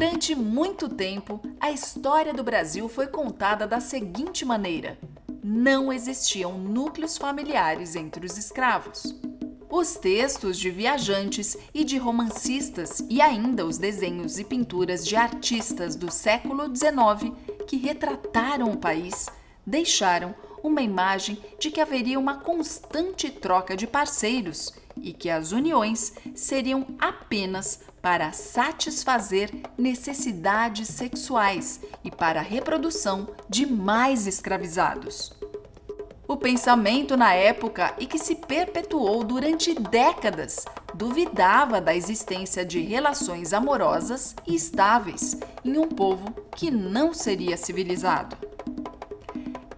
Durante muito tempo, a história do Brasil foi contada da seguinte maneira: não existiam núcleos familiares entre os escravos. Os textos de viajantes e de romancistas e ainda os desenhos e pinturas de artistas do século XIX que retrataram o país deixaram uma imagem de que haveria uma constante troca de parceiros e que as uniões seriam apenas para satisfazer necessidades sexuais e para a reprodução de mais escravizados. O pensamento na época, e que se perpetuou durante décadas, duvidava da existência de relações amorosas e estáveis em um povo que não seria civilizado.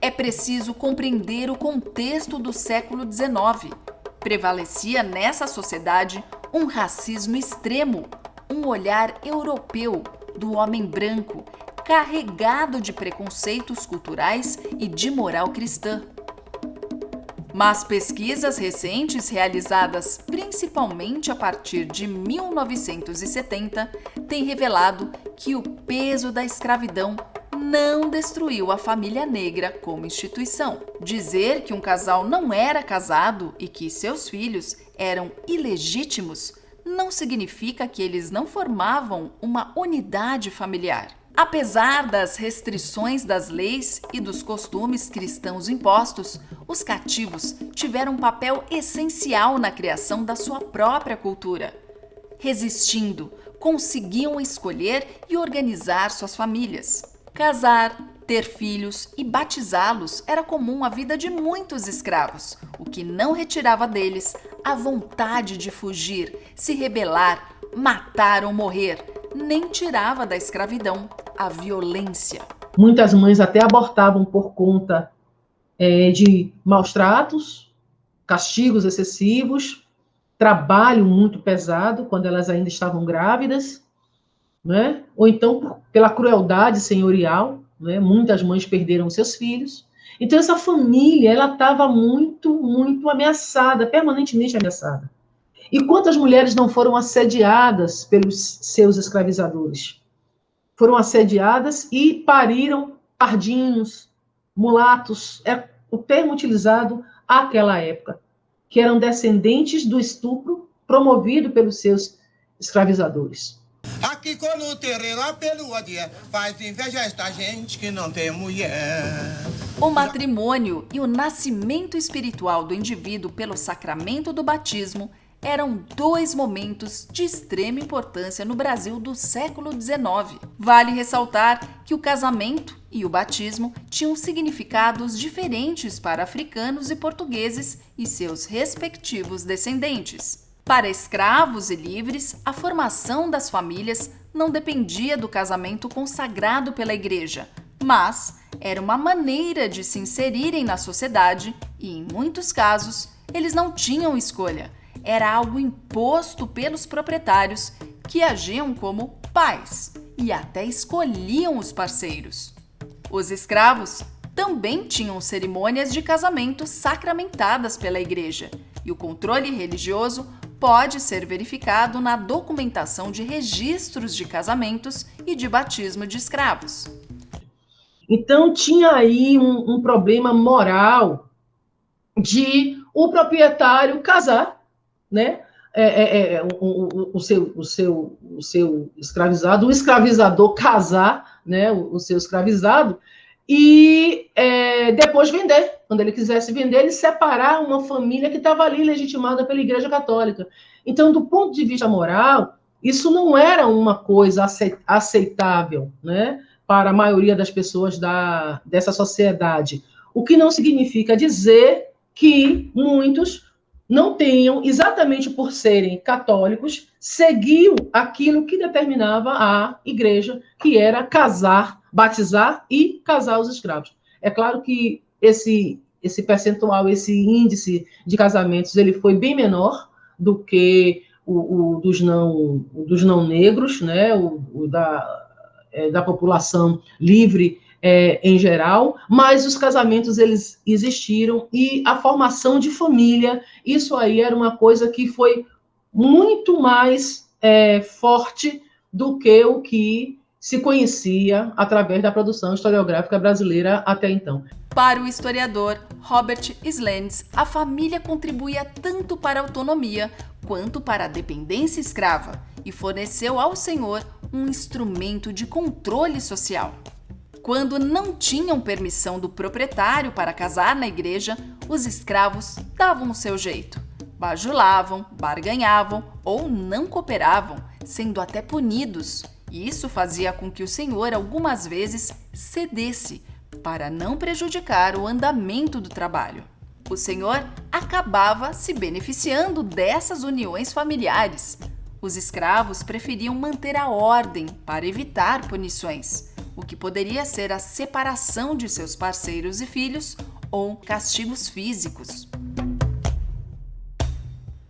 É preciso compreender o contexto do século XIX. Prevalecia nessa sociedade um racismo extremo, um olhar europeu do homem branco, carregado de preconceitos culturais e de moral cristã. Mas pesquisas recentes, realizadas principalmente a partir de 1970, têm revelado que o peso da escravidão não destruiu a família negra como instituição. Dizer que um casal não era casado e que seus filhos eram ilegítimos não significa que eles não formavam uma unidade familiar. Apesar das restrições das leis e dos costumes cristãos impostos, os cativos tiveram um papel essencial na criação da sua própria cultura. Resistindo, conseguiam escolher e organizar suas famílias. Casar, ter filhos e batizá-los era comum à vida de muitos escravos, o que não retirava deles a vontade de fugir, se rebelar, matar ou morrer, nem tirava da escravidão a violência. Muitas mães até abortavam por conta de maus tratos, castigos excessivos, trabalho muito pesado quando elas ainda estavam grávidas, né? Ou então pela crueldade senhorial, né? Muitas mães perderam seus filhos. Então essa família ela estava muito ameaçada, permanentemente ameaçada. E quantas mulheres não foram assediadas pelos seus escravizadores? Foram assediadas e pariram pardinhos, mulatos, é o termo utilizado àquela época, que eram descendentes do estupro promovido pelos seus escravizadores. Aqui quando o terreiro apelou a dia, faz inveja esta gente que não tem mulher. O matrimônio e o nascimento espiritual do indivíduo pelo sacramento do batismo eram dois momentos de extrema importância no Brasil do século XIX. Vale ressaltar que o casamento e o batismo tinham significados diferentes para africanos e portugueses e seus respectivos descendentes. Para escravos e livres, a formação das famílias não dependia do casamento consagrado pela Igreja, mas era uma maneira de se inserirem na sociedade e, em muitos casos, eles não tinham escolha. Era algo imposto pelos proprietários, que agiam como pais e até escolhiam os parceiros. Os escravos também tinham cerimônias de casamento sacramentadas pela Igreja, e o controle religioso pode ser verificado na documentação de registros de casamentos e de batismo de escravos. Então tinha aí um problema moral de o proprietário casar, né? O seu escravizado, o escravizador casar, né? O seu escravizado, e depois vender. Quando ele quisesse vender, ele separar uma família que estava ali legitimada pela Igreja Católica. Então, do ponto de vista moral, isso não era uma coisa aceitável, né? Para a maioria das pessoas dessa sociedade. O que não significa dizer que muitos não tenham, exatamente por serem católicos, seguiam aquilo que determinava a Igreja, que era casar, batizar e casar os escravos. É claro que esse percentual, esse índice de casamentos, ele foi bem menor do que o dos não negros, né? Da população livre em geral, mas os casamentos eles existiram e a formação de família, isso aí era uma coisa que foi muito mais forte do que o que se conhecia através da produção historiográfica brasileira até então. Para o historiador Robert Slens, a família contribuía tanto para a autonomia quanto para a dependência escrava e forneceu ao senhor um instrumento de controle social. Quando não tinham permissão do proprietário para casar na igreja, os escravos davam o seu jeito. Bajulavam, barganhavam ou não cooperavam, sendo até punidos. E isso fazia com que o senhor algumas vezes cedesse para não prejudicar o andamento do trabalho. O senhor acabava se beneficiando dessas uniões familiares. Os escravos preferiam manter a ordem para evitar punições, o que poderia ser a separação de seus parceiros e filhos ou castigos físicos.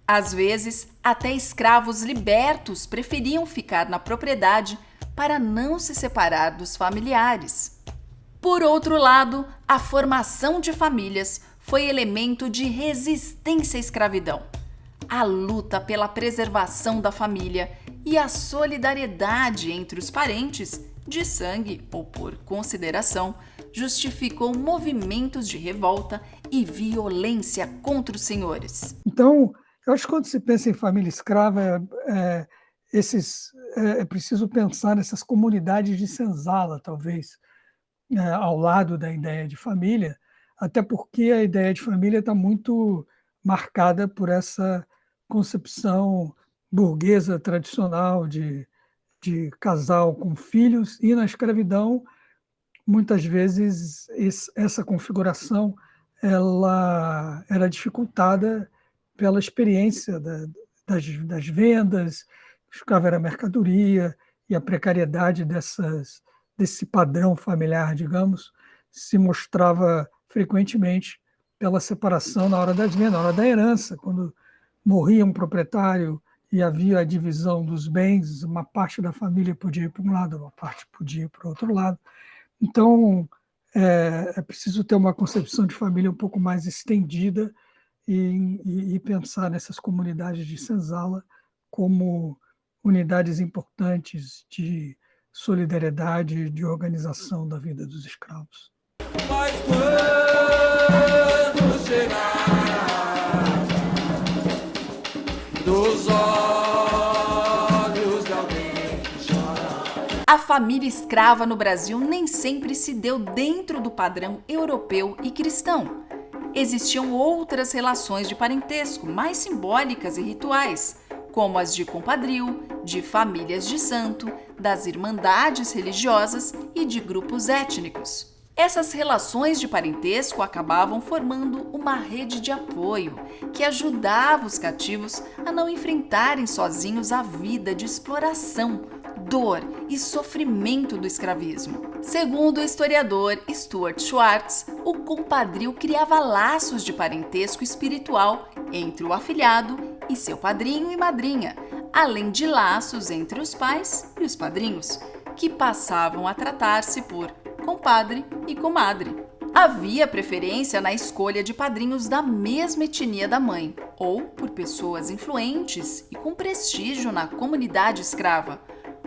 Às vezes, até escravos libertos preferiam ficar na propriedade para não se separar dos familiares. Por outro lado, a formação de famílias foi elemento de resistência à escravidão. A luta pela preservação da família e a solidariedade entre os parentes, de sangue ou por consideração, justificou movimentos de revolta e violência contra os senhores. Então, eu acho que quando se pensa em família escrava, é preciso pensar nessas comunidades de senzala, talvez, ao lado da ideia de família, até porque a ideia de família está muito marcada por essa concepção burguesa tradicional de casal com filhos, e na escravidão, muitas vezes, essa configuração ela era dificultada pela experiência das vendas, o escravo era mercadoria, e a precariedade desse padrão familiar, digamos, se mostrava frequentemente pela separação na hora das vendas, na hora da herança, quando morria um proprietário e havia a divisão dos bens, uma parte da família podia ir para um lado, uma parte podia ir para o outro lado. Então, é preciso ter uma concepção de família um pouco mais estendida e pensar nessas comunidades de senzala como unidades importantes de solidariedade, de organização da vida dos escravos. Mas quando chegar dos olhos de alguém que chora. A família escrava no Brasil nem sempre se deu dentro do padrão europeu e cristão. Existiam outras relações de parentesco, mais simbólicas e rituais, como as de compadrio, de famílias de santo, das irmandades religiosas e de grupos étnicos. Essas relações de parentesco acabavam formando uma rede de apoio que ajudava os cativos a não enfrentarem sozinhos a vida de exploração, dor e sofrimento do escravismo. Segundo o historiador Stuart Schwartz, o compadrio criava laços de parentesco espiritual entre o afilhado e seu padrinho e madrinha, além de laços entre os pais e os padrinhos, que passavam a tratar-se por compadre e comadre. Havia preferência na escolha de padrinhos da mesma etnia da mãe, ou por pessoas influentes e com prestígio na comunidade escrava,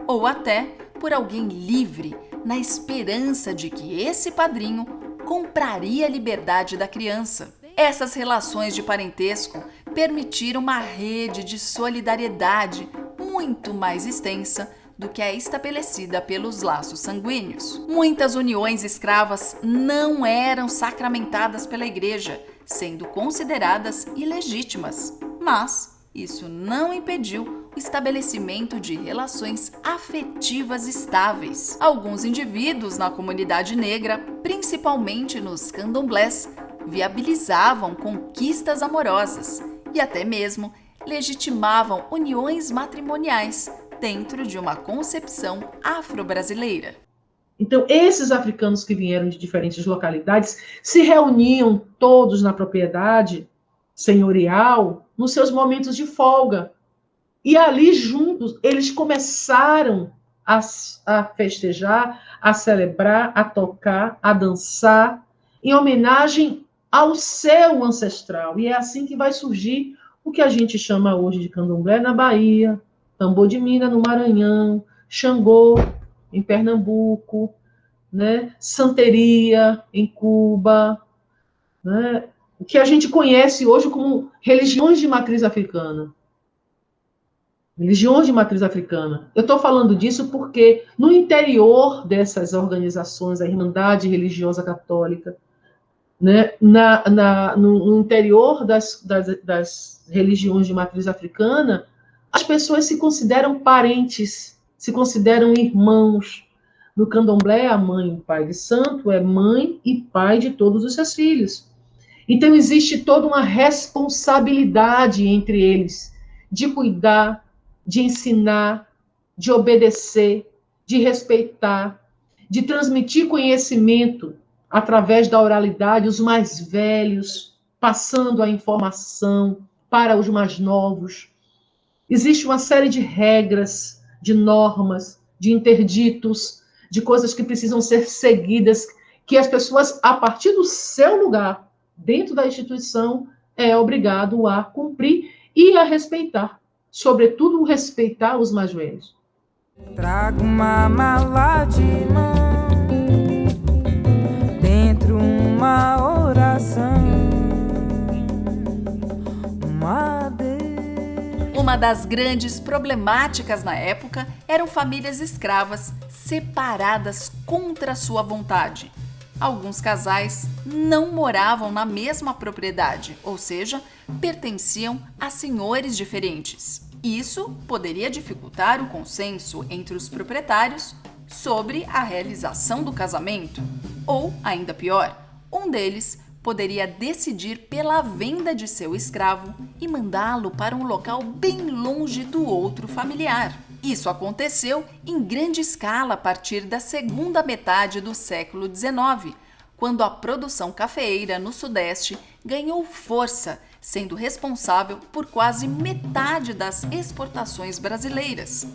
ou até por alguém livre, na esperança de que esse padrinho compraria a liberdade da criança. Essas relações de parentesco permitiram uma rede de solidariedade muito mais extensa do que a estabelecida pelos laços sanguíneos. Muitas uniões escravas não eram sacramentadas pela igreja, sendo consideradas ilegítimas, mas isso não impediu o estabelecimento de relações afetivas estáveis. Alguns indivíduos na comunidade negra, principalmente nos candomblés, viabilizavam conquistas amorosas e até mesmo legitimavam uniões matrimoniais dentro de uma concepção afro-brasileira. Então, esses africanos que vieram de diferentes localidades se reuniam todos na propriedade senhorial nos seus momentos de folga. E ali juntos, eles começaram a festejar, a celebrar, a tocar, a dançar, em homenagem ao seu ancestral. E é assim que vai surgir o que a gente chama hoje de candomblé na Bahia, tambor de Minas no Maranhão, Xangô, em Pernambuco, né? Santeria, em Cuba, né? O que a gente conhece hoje como religiões de matriz africana. Religiões de matriz africana. Eu estou falando disso porque no interior dessas organizações, a Irmandade Religiosa Católica, né, no interior das religiões de matriz africana, as pessoas se consideram parentes, se consideram irmãos. No candomblé, a mãe e o pai de santo é mãe e pai de todos os seus filhos. Então, existe toda uma responsabilidade entre eles de cuidar, de ensinar, de obedecer, de respeitar, de transmitir conhecimento através da oralidade, os mais velhos, passando a informação para os mais novos. Existe uma série de regras, de normas, de interditos, de coisas que precisam ser seguidas, que as pessoas, a partir do seu lugar, dentro da instituição, é obrigado a cumprir e a respeitar. Sobretudo, respeitar os mais velhos. Trago uma mala de mão, dentro uma oração, Uma das grandes problemáticas na época eram famílias escravas separadas contra sua vontade. Alguns casais não moravam na mesma propriedade, ou seja, pertenciam a senhores diferentes. Isso poderia dificultar o consenso entre os proprietários sobre a realização do casamento. Ou, ainda pior, um deles poderia decidir pela venda de seu escravo e mandá-lo para um local bem longe do outro familiar. Isso aconteceu em grande escala a partir da segunda metade do século XIX, quando a produção cafeeira no Sudeste ganhou força, sendo responsável por quase metade das exportações brasileiras.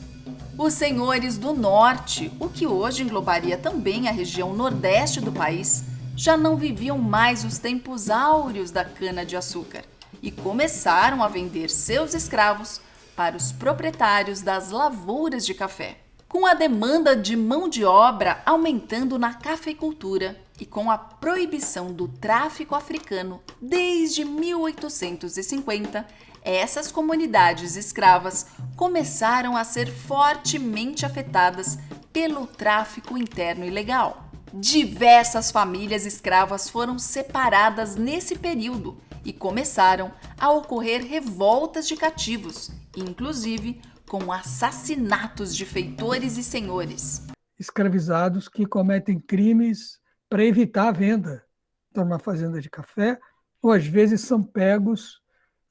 Os senhores do Norte, o que hoje englobaria também a região Nordeste do país, já não viviam mais os tempos áureos da cana-de-açúcar e começaram a vender seus escravos para os proprietários das lavouras de café. Com a demanda de mão de obra aumentando na cafeicultura e com a proibição do tráfico africano desde 1850, essas comunidades escravas começaram a ser fortemente afetadas pelo tráfico interno ilegal. Diversas famílias escravas foram separadas nesse período e começaram a ocorrer revoltas de cativos, inclusive com assassinatos de feitores e senhores. Escravizados que cometem crimes para evitar a venda para uma fazenda de café, ou às vezes são pegos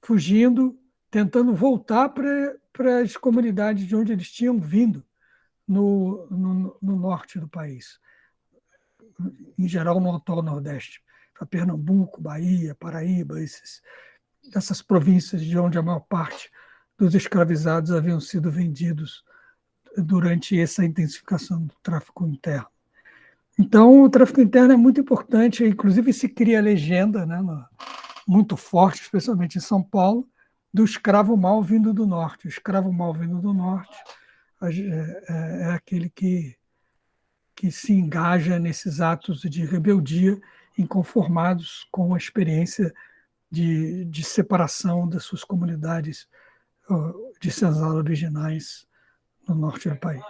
fugindo, tentando voltar para as comunidades de onde eles tinham vindo, no norte do país. Em geral, no atual Nordeste, para Pernambuco, Bahia, Paraíba, essas províncias de onde a maior parte dos escravizados haviam sido vendidos durante essa intensificação do tráfico interno. Então, o tráfico interno é muito importante, inclusive se cria a legenda, né, muito forte, especialmente em São Paulo, do escravo mau vindo do norte. O escravo mau vindo do norte é aquele que se engaja nesses atos de rebeldia inconformados com a experiência de separação das suas comunidades de senzala originais no norte do país.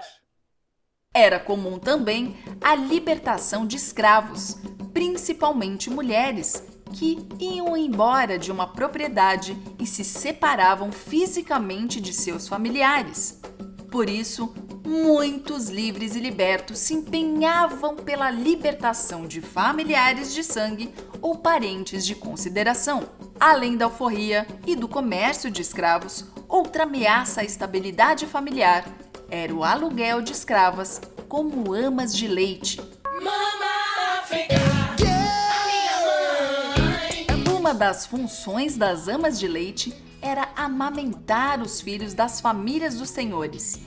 Era comum também a libertação de escravos, principalmente mulheres, que iam embora de uma propriedade e se separavam fisicamente de seus familiares. Por isso, muitos livres e libertos se empenhavam pela libertação de familiares de sangue ou parentes de consideração. Além da alforria e do comércio de escravos, outra ameaça à estabilidade familiar era o aluguel de escravas como amas de leite. Uma das funções das amas de leite era amamentar os filhos das famílias dos senhores.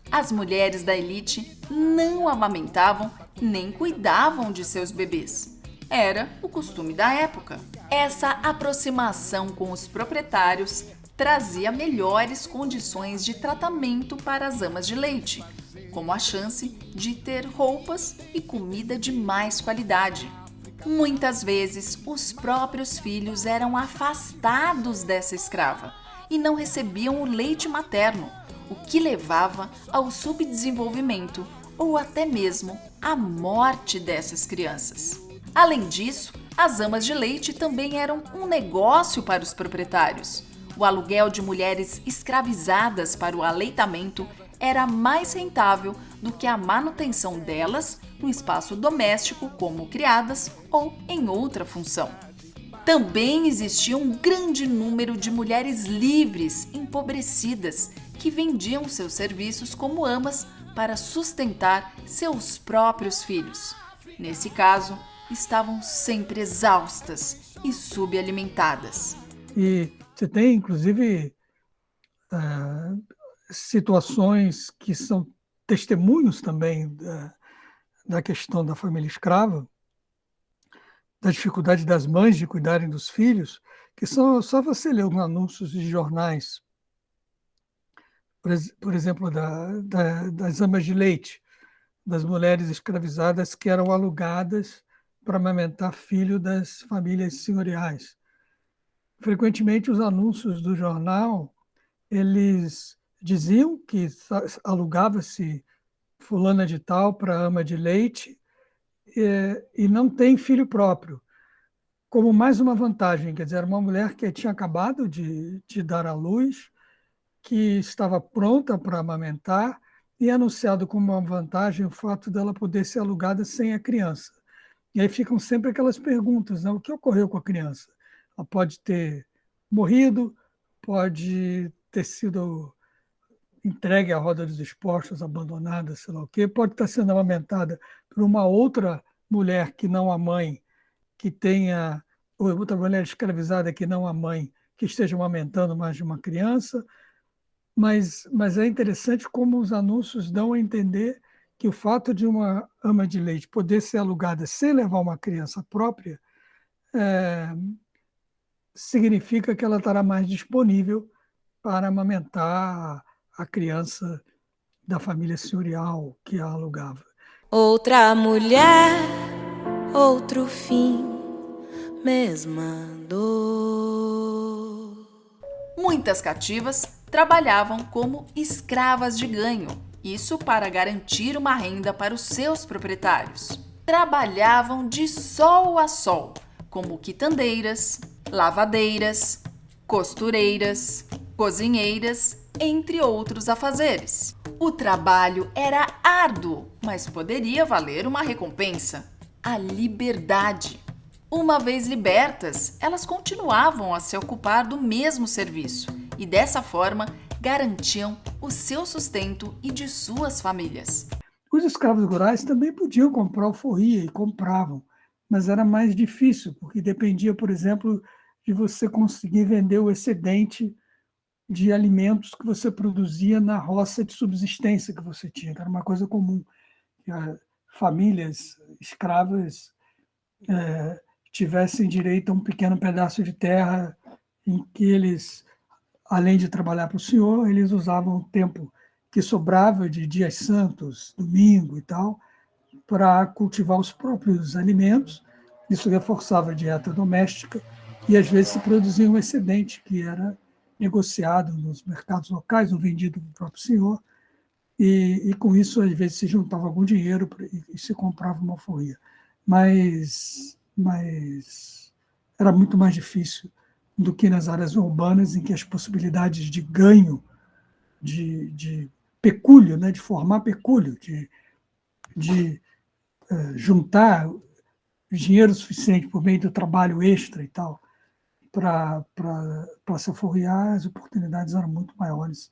As mulheres da elite não amamentavam nem cuidavam de seus bebês. Era o costume da época. Essa aproximação com os proprietários trazia melhores condições de tratamento para as amas de leite. como a chance de ter roupas e comida de mais qualidade. Muitas vezes, os próprios filhos eram afastados dessa escrava e não recebiam o leite materno, o que levava ao subdesenvolvimento ou até mesmo à morte dessas crianças. Além disso, as amas de leite também eram um negócio para os proprietários. O aluguel de mulheres escravizadas para o aleitamento era mais rentável do que a manutenção delas no espaço doméstico como criadas ou em outra função. Também existia um grande número de mulheres livres, empobrecidas, que vendiam seus serviços como amas para sustentar seus próprios filhos. Nesse caso, estavam sempre exaustas e subalimentadas. E você tem, inclusive, situações que são testemunhos também da questão da família escrava, da dificuldade das mães de cuidarem dos filhos, que só você ler os anúncios de jornais, por exemplo, das amas de leite, das mulheres escravizadas que eram alugadas para amamentar filho das famílias senhoriais. Frequentemente, os anúncios do jornal, eles diziam que alugava-se fulana de tal para ama de leite e não tem filho próprio, como mais uma vantagem. Quer dizer, era uma mulher que tinha acabado de dar à luz, que estava pronta para amamentar, e anunciado como uma vantagem o fato dela poder ser alugada sem a criança. E aí ficam sempre aquelas perguntas, né? O que ocorreu com a criança? Ela pode ter morrido, pode ter sido entregue à roda dos esportes, abandonada, sei lá o quê, pode estar sendo amamentada por uma outra mulher que não a mãe, que tenha, ou outra mulher escravizada que não a mãe, que esteja amamentando mais de uma criança. Mas é interessante como os anúncios dão a entender que o fato de uma ama de leite poder ser alugada sem levar uma criança própria significa que ela estará mais disponível para amamentar a criança da família senhorial que a alugava. Outra mulher, outro fim, mesma dor. Muitas cativas trabalhavam como escravas de ganho, isso para garantir uma renda para os seus proprietários. Trabalhavam de sol a sol, como quitandeiras, lavadeiras, costureiras, cozinheiras, entre outros afazeres. O trabalho era árduo, mas poderia valer uma recompensa: a liberdade. Uma vez libertas, elas continuavam a se ocupar do mesmo serviço e, dessa forma, garantiam o seu sustento e de suas famílias. Os escravos rurais também podiam comprar alforria e compravam, mas era mais difícil, porque dependia, por exemplo, de você conseguir vender o excedente de alimentos que você produzia na roça de subsistência que você tinha, que era uma coisa comum. Famílias escravas tivessem direito a um pequeno pedaço de terra em que eles, além de trabalhar para o senhor, eles usavam o tempo que sobrava de dias santos, domingo e tal, para cultivar os próprios alimentos. Isso reforçava a dieta doméstica e, às vezes, se produzia um excedente que era negociado nos mercados locais ou vendido para o próprio senhor, e com isso, às vezes, se juntava algum dinheiro e se comprava uma alforria. Mas era muito mais difícil do que nas áreas urbanas, em que as possibilidades de ganho, de pecúlio, né, de formar pecúlio, de juntar dinheiro suficiente por meio do trabalho extra e tal, para se alforriar, as oportunidades eram muito maiores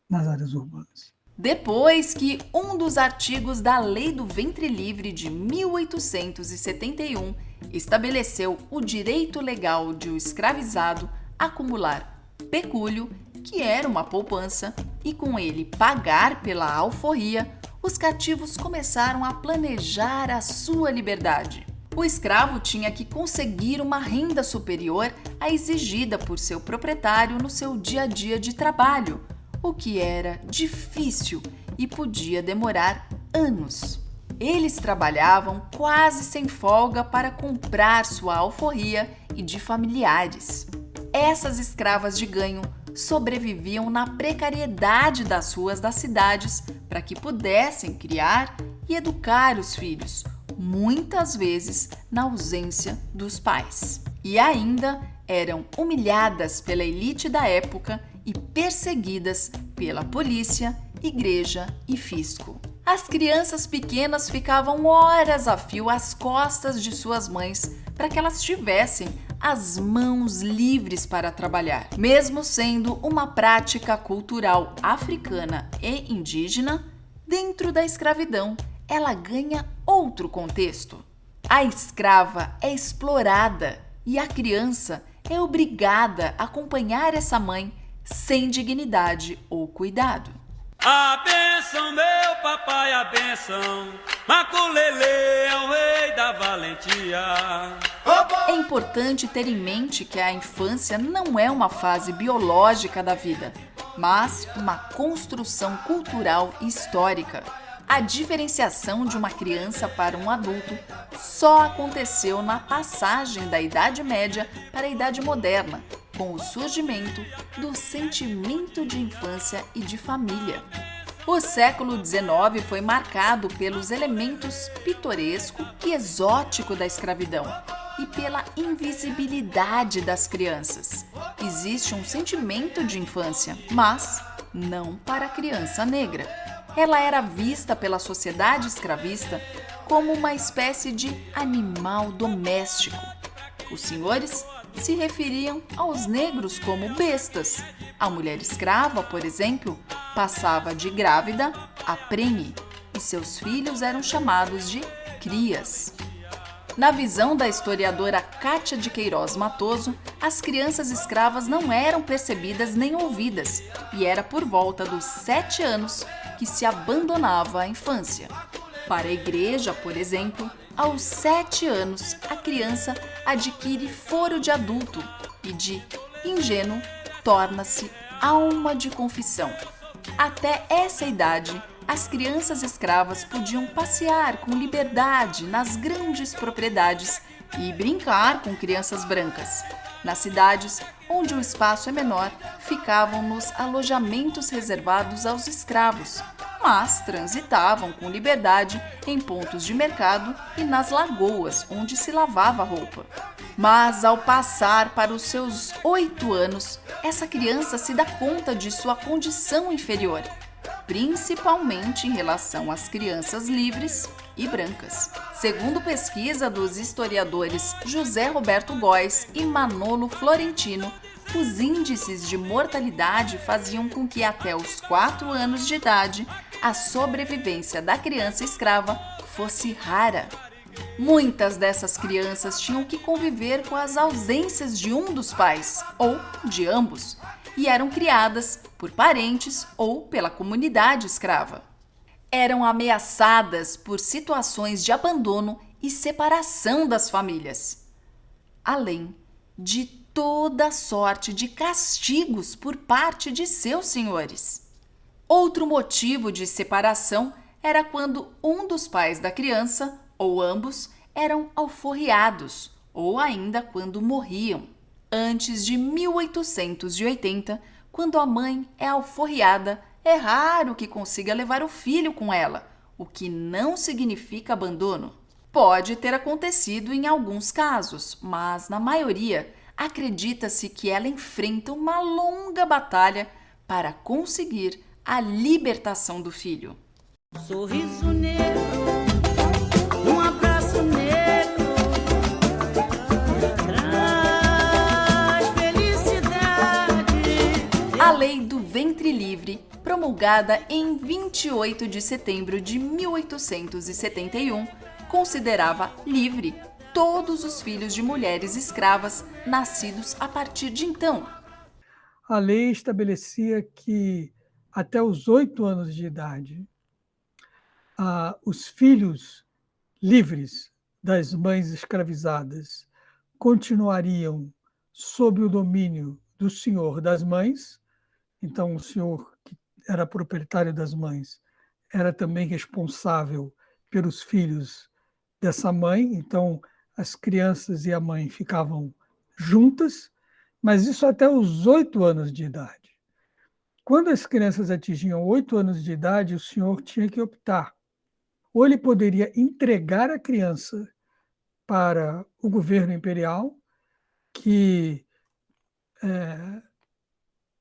nas áreas urbanas. Depois que um dos artigos da Lei do Ventre Livre de 1871 estabeleceu o direito legal de o escravizado acumular pecúlio, que era uma poupança, e com ele pagar pela alforria, os cativos começaram a planejar a sua liberdade. O escravo tinha que conseguir uma renda superior à exigida por seu proprietário no seu dia a dia de trabalho, o que era difícil e podia demorar anos. Eles trabalhavam quase sem folga para comprar sua alforria e de familiares. Essas escravas de ganho sobreviviam na precariedade das ruas das cidades para que pudessem criar e educar os filhos, muitas vezes na ausência dos pais. E ainda eram humilhadas pela elite da época e perseguidas pela polícia, igreja e fisco. As crianças pequenas ficavam horas a fio às costas de suas mães para que elas tivessem as mãos livres para trabalhar. Mesmo sendo uma prática cultural africana e indígena, dentro da escravidão, ela ganha outro contexto. A escrava é explorada e a criança é obrigada a acompanhar essa mãe sem dignidade ou cuidado. A benção, meu papai, a benção. Maculele é o rei da valentia. É importante ter em mente que a infância não é uma fase biológica da vida, mas uma construção cultural e histórica. A diferenciação de uma criança para um adulto só aconteceu na passagem da Idade Média para a Idade Moderna, com o surgimento do sentimento de infância e de família. O século XIX foi marcado pelos elementos pitoresco e exótico da escravidão e pela invisibilidade das crianças. Existe um sentimento de infância, mas não para a criança negra. Ela era vista pela sociedade escravista como uma espécie de animal doméstico. Os senhores se referiam aos negros como bestas. A mulher escrava, por exemplo, passava de grávida a prenhe e seus filhos eram chamados de crias. Na visão da historiadora Cátia de Queiroz Matoso, as crianças escravas não eram percebidas nem ouvidas e era por volta dos 7 anos que se abandonava a infância. Para a igreja, por exemplo, aos 7 anos a criança adquire foro de adulto e de ingênuo torna-se alma de confissão. Até essa idade, as crianças escravas podiam passear com liberdade nas grandes propriedades e brincar com crianças brancas. Nas cidades, onde o espaço é menor, ficavam nos alojamentos reservados aos escravos, mas transitavam com liberdade em pontos de mercado e nas lagoas, onde se lavava roupa. Mas ao passar para os seus 8 anos, essa criança se dá conta de sua condição inferior, principalmente em relação às crianças livres e brancas. Segundo pesquisa dos historiadores José Roberto Góes e Manolo Florentino, os índices de mortalidade faziam com que até os 4 anos de idade a sobrevivência da criança escrava fosse rara. Muitas dessas crianças tinham que conviver com as ausências de um dos pais, ou de ambos, e eram criadas por parentes ou pela comunidade escrava. Eram ameaçadas por situações de abandono e separação das famílias, além de toda sorte de castigos por parte de seus senhores. Outro motivo de separação era quando um dos pais da criança, ou ambos, eram alforriados, ou ainda quando morriam. Antes de 1880, quando a mãe é alforriada, é raro que consiga levar o filho com ela, o que não significa abandono. Pode ter acontecido em alguns casos, mas na maioria acredita-se que ela enfrenta uma longa batalha para conseguir a libertação do filho. Sorriso negro, um abraço negro, traz felicidade. A Lei do Ventre Livre, promulgada em 28 de setembro de 1871, considerava livre todos os filhos de mulheres escravas nascidos a partir de então. A lei estabelecia que até os 8 anos de idade, os filhos livres das mães escravizadas continuariam sob o domínio do senhor das mães. Então, o senhor que era proprietário das mães era também responsável pelos filhos dessa mãe, então as crianças e a mãe ficavam juntas, mas isso até os 8 anos de idade. Quando as crianças atingiam 8 anos de idade, o senhor tinha que optar. Ou ele poderia entregar a criança para o governo imperial, que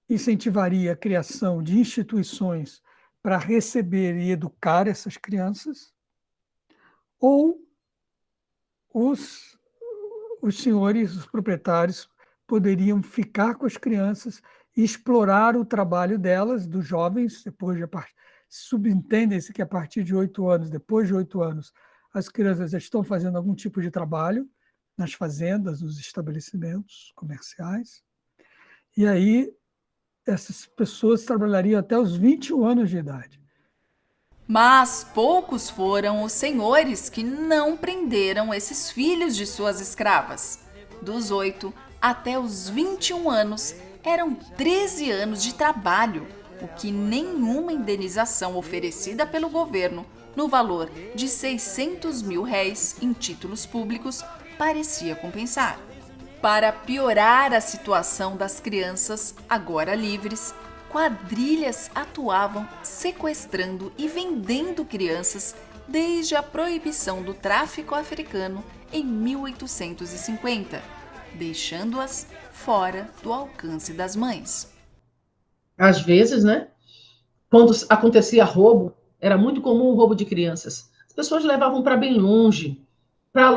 incentivaria a criação de instituições para receber e educar essas crianças, ou os senhores, os proprietários, poderiam ficar com as crianças e explorar o trabalho delas, dos jovens, subentende-se que a partir de 8 anos, depois de 8 anos, as crianças já estão fazendo algum tipo de trabalho nas fazendas, nos estabelecimentos comerciais, e aí essas pessoas trabalhariam até os 21 anos de idade. Mas poucos foram os senhores que não prenderam esses filhos de suas escravas. Dos 8 até os 21 anos, eram 13 anos de trabalho, o que nenhuma indenização oferecida pelo governo, no valor de 600 mil réis em títulos públicos, parecia compensar. Para piorar a situação das crianças, agora livres, quadrilhas atuavam sequestrando e vendendo crianças desde a proibição do tráfico africano em 1850, deixando-as fora do alcance das mães. Às vezes, né, quando acontecia roubo, era muito comum o roubo de crianças. As pessoas levavam para bem longe, para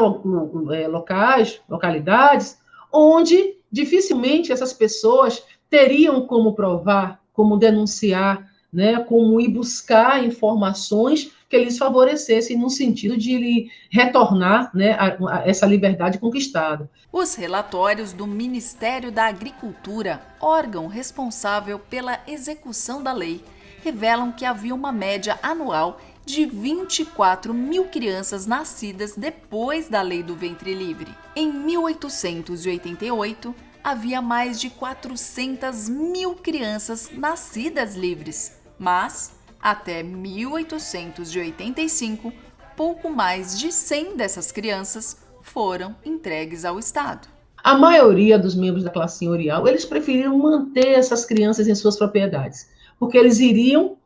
localidades, onde dificilmente essas pessoas teriam como provar, como denunciar, né, como ir buscar informações que lhes favorecessem no sentido de lhe retornar, né, a essa liberdade conquistada. Os relatórios do Ministério da Agricultura, órgão responsável pela execução da lei, revelam que havia uma média anual de 24 mil crianças nascidas depois da Lei do Ventre Livre. Em 1888, havia mais de 400 mil crianças nascidas livres, mas, até 1885, pouco mais de 100 dessas crianças foram entregues ao Estado. A maioria dos membros da classe senhorial, eles preferiram manter essas crianças em suas propriedades, porque eles iriam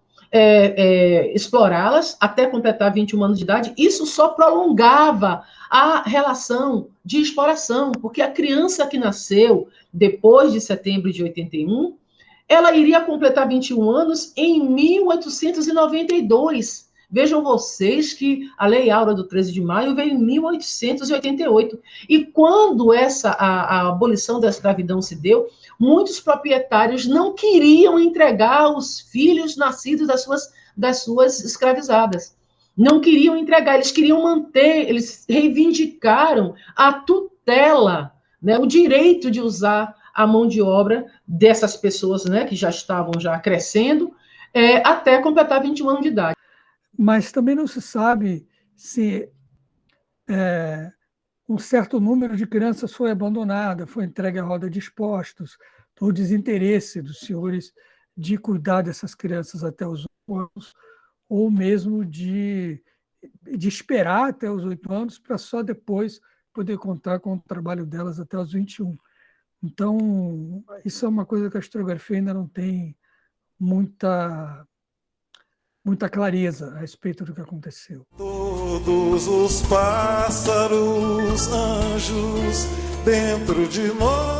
explorá-las até completar 21 anos de idade. Isso só prolongava a relação de exploração, porque a criança que nasceu depois de setembro de 81, ela iria completar 21 anos em 1892. Vejam vocês que a Lei Áurea do 13 de maio veio em 1888. E quando a abolição da escravidão se deu, muitos proprietários não queriam entregar os filhos nascidos das suas escravizadas. Não queriam entregar, eles queriam manter, eles reivindicaram a tutela, né, o direito de usar a mão de obra dessas pessoas, né, que já estavam crescendo, até completar 21 anos de idade. Mas também não se sabe se um certo número de crianças foi abandonada, foi entregue à roda de expostos, ou desinteresse dos senhores de cuidar dessas crianças até os 8 anos, ou mesmo de esperar até os 8 anos para só depois poder contar com o trabalho delas até os 21. Então, isso é uma coisa que a historiografia ainda não tem muita clareza a respeito do que aconteceu. Todos os pássaros, anjos dentro de nós.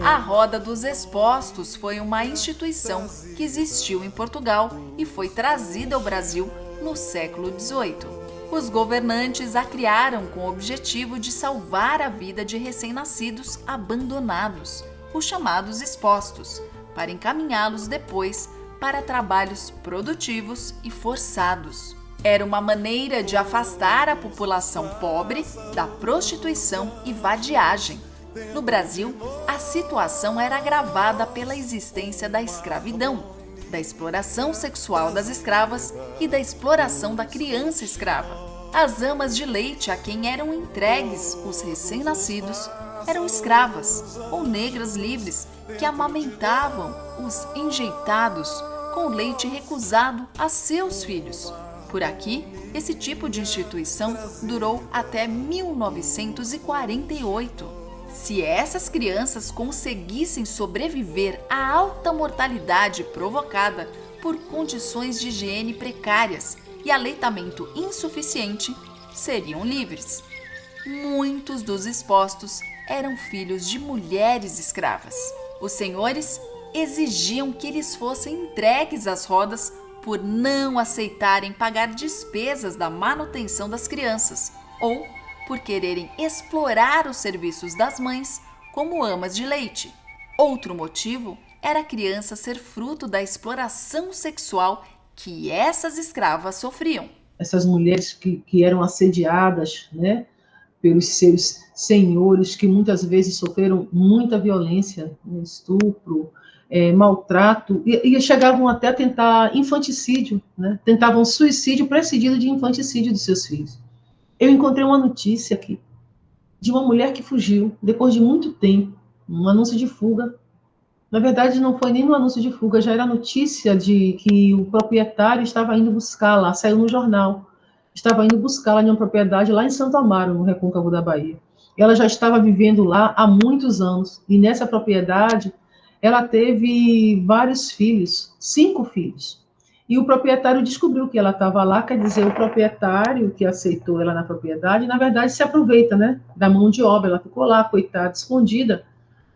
A Roda dos Expostos foi uma instituição que existiu em Portugal e foi trazida ao Brasil no século XVIII. Os governantes a criaram com o objetivo de salvar a vida de recém-nascidos abandonados, os chamados expostos, para encaminhá-los depois para trabalhos produtivos e forçados. Era uma maneira de afastar a população pobre da prostituição e vadiagem. No Brasil, a situação era agravada pela existência da escravidão, da exploração sexual das escravas e da exploração da criança escrava. As amas de leite a quem eram entregues os recém-nascidos eram escravas ou negras livres que amamentavam os enjeitados com leite recusado a seus filhos. Por aqui, esse tipo de instituição durou até 1948. Se essas crianças conseguissem sobreviver à alta mortalidade provocada por condições de higiene precárias e aleitamento insuficiente, seriam livres. Muitos dos expostos eram filhos de mulheres escravas. Os senhores exigiam que eles fossem entregues às rodas por não aceitarem pagar despesas da manutenção das crianças ou por quererem explorar os serviços das mães como amas de leite. Outro motivo era a criança ser fruto da exploração sexual que essas escravas sofriam. Essas mulheres que eram assediadas, né, pelos seus senhores, que muitas vezes sofreram muita violência, estupro, maltrato, e chegavam até a tentar infanticídio, né, tentavam suicídio precedido de infanticídio dos seus filhos. Eu encontrei uma notícia aqui de uma mulher que fugiu depois de muito tempo, um anúncio de fuga. Na verdade, não foi nem no anúncio de fuga, já era notícia de que o proprietário estava indo buscá-la, saiu no jornal, estava indo buscá-la em uma propriedade lá em Santo Amaro, no Recôncavo da Bahia. Ela já estava vivendo lá há muitos anos, e nessa propriedade ela teve vários filhos, 5 filhos. E o proprietário descobriu que ela estava lá, quer dizer, o proprietário que aceitou ela na propriedade, na verdade, se aproveita, né, da mão de obra. Ela ficou lá, coitada, escondida,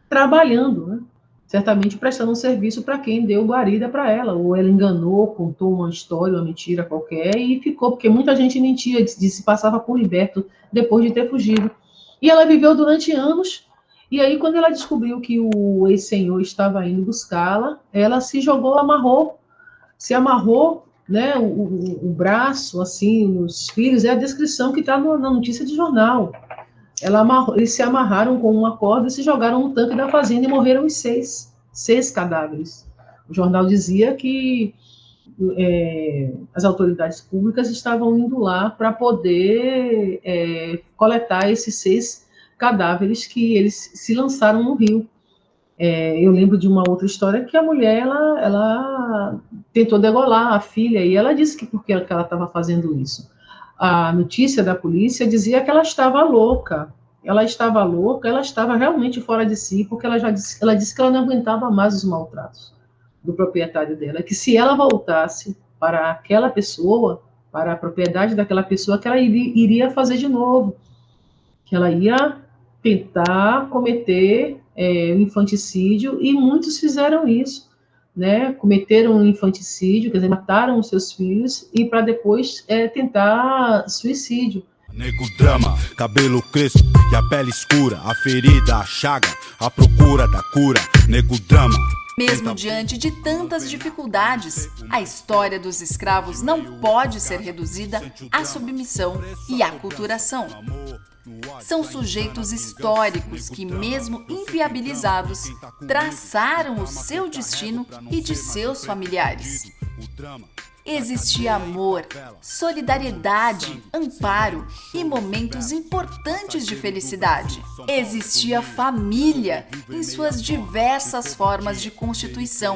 trabalhando, né, certamente prestando um serviço para quem deu guarida para ela, ou ela enganou, contou uma história, uma mentira qualquer, e ficou, porque muita gente mentia, se passava por liberto depois de ter fugido. E ela viveu durante anos, e aí quando ela descobriu que o ex-senhor estava indo buscá-la, ela se jogou, se amarrou, né, o braço, assim, nos filhos, é a descrição que está na notícia de jornal. Eles se amarraram com uma corda e se jogaram no tanque da fazenda e morreram os 6 cadáveres. O jornal dizia que as autoridades públicas estavam indo lá para poder coletar esses 6 cadáveres que eles se lançaram no rio. Eu lembro de uma outra história que a mulher ela tentou degolar a filha e ela disse que porque ela estava fazendo isso. A notícia da polícia dizia que ela estava louca. Ela estava realmente fora de si, porque ela disse que ela não aguentava mais os maltratos do proprietário dela, que se ela voltasse para aquela pessoa, para a propriedade daquela pessoa, que ela iria fazer de novo, que ela ia tentar cometer o infanticídio, e muitos fizeram isso, né? Cometeram um infanticídio, quer dizer, mataram os seus filhos, e para depois tentar suicídio. Nego drama, cabelo crespo e a pele escura, a ferida, a chaga, a procura da cura, nego drama. Mesmo diante de tantas dificuldades, a história dos escravos não pode ser reduzida à submissão e aculturação. São sujeitos históricos que, mesmo inviabilizados, traçaram o seu destino e de seus familiares. Existia amor, solidariedade, amparo e momentos importantes de felicidade. Existia família em suas diversas formas de constituição.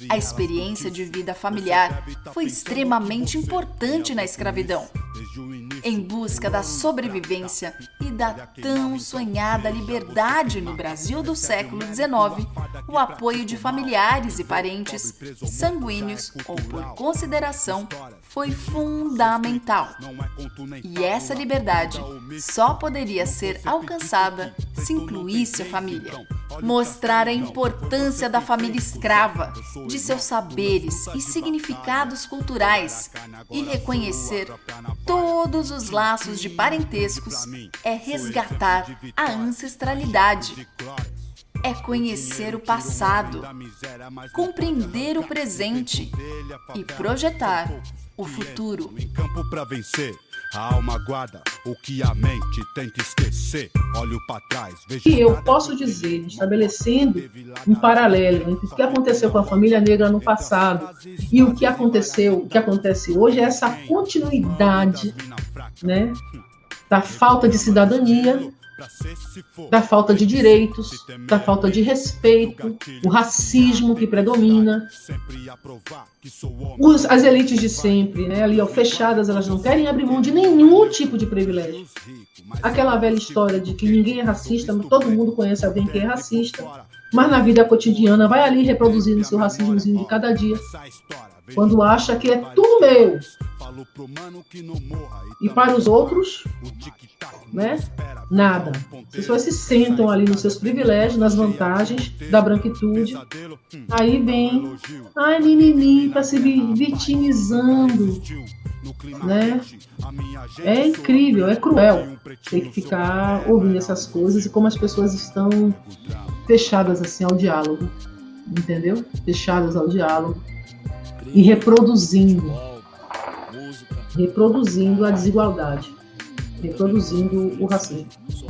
A experiência de vida familiar foi extremamente importante na escravidão. Em busca da sobrevivência e da tão sonhada liberdade no Brasil do século XIX, o apoio de familiares e parentes, sanguíneos ou por consideração, foi fundamental. E essa liberdade só poderia ser alcançada se incluísse a família. Mostrar a importância da família escrava, de seus saberes e significados culturais e reconhecer todos os laços de parentescos é resgatar a ancestralidade. É conhecer o passado, compreender o presente e projetar o futuro. Em campo pra vencer, a alma guarda o que a mente tenta esquecer. Olho para trás, vejo. E eu posso dizer, estabelecendo um paralelo entre o que aconteceu com a família negra no passado e o que acontece hoje, é essa continuidade, né, da falta de cidadania, da falta de direitos, da falta de respeito, o racismo que predomina, as elites de sempre, né, ali, ó, fechadas, elas não querem abrir mão de nenhum tipo de privilégio. Aquela velha história de que ninguém é racista, mas todo mundo conhece alguém que é racista, mas na vida cotidiana vai ali reproduzindo seu racismozinho de cada dia, quando acha que é tudo meu. E para os outros, né, nada. As pessoas se sentam ali nos seus privilégios, nas vantagens da branquitude. Aí vem, ai, mimimi, tá se vitimizando, né? É incrível, é cruel ter que ficar ouvindo essas coisas e como as pessoas estão fechadas assim ao diálogo, entendeu? Fechadas ao diálogo e reproduzindo a desigualdade, reproduzindo o racismo.